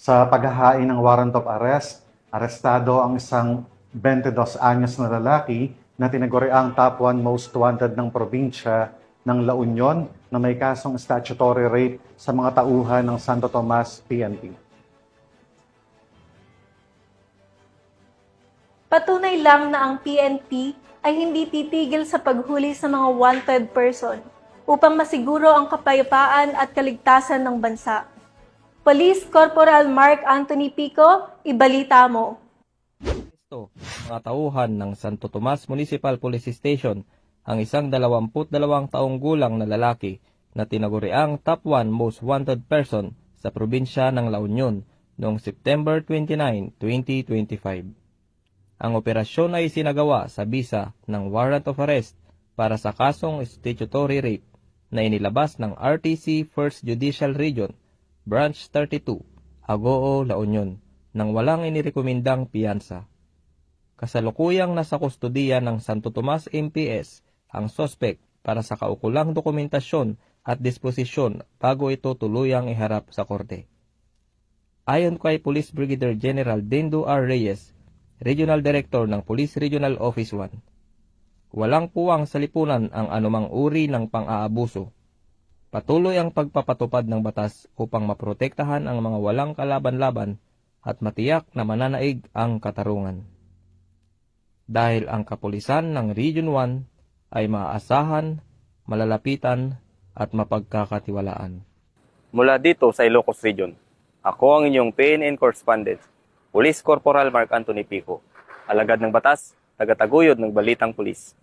Sa paghahain ng warrant of arrest, arestado ang isang 22 anyos na lalaki na tinaguriang top 1 most wanted ng probinsya ng La Union na may kasong statutory rape sa mga tauhan ng Santo Tomas PNP. Patunay lang na ang PNP ay hindi titigil sa paghuli sa mga wanted person upang masiguro ang kapayapaan at kaligtasan ng bansa. Police Corporal Mark Anthony Pico, ibalita mo. Ito, mga tauhan ng Santo Tomas Municipal Police Station ang isang 22 taong gulang na lalaki na tinaguriang top 1 most wanted person sa probinsya ng La Union noong September 29, 2025. Ang operasyon ay sinagawa sa bisa ng warrant of arrest para sa kasong statutory rape na inilabas ng RTC 1st Judicial Region, Branch 32, Agoo, La Union, nang walang inirekomendang piyansa. Kasalukuyang nasa kustodiya ng Santo Tomas MPS ang sospek para sa kaukulang dokumentasyon at disposisyon bago ito tuluyang iharap sa korte. Ayon kay Police Brigadier General Dendo R. Reyes, Regional Director ng Police Regional Office 1, walang puwang sa lipunan ang anumang uri ng pang-aabuso. Patuloy ang pagpapatupad ng batas upang maprotektahan ang mga walang kalaban-laban at matiyak na mananaig ang katarungan. Dahil ang kapulisan ng Region 1 ay maaasahan, malalapitan at mapagkakatiwalaan. Mula dito sa Ilocos Region, ako ang inyong PNN correspondent, Police Corporal Mark Anthony Pico, alagad ng batas, tagataguyod ng Balitang Pulis.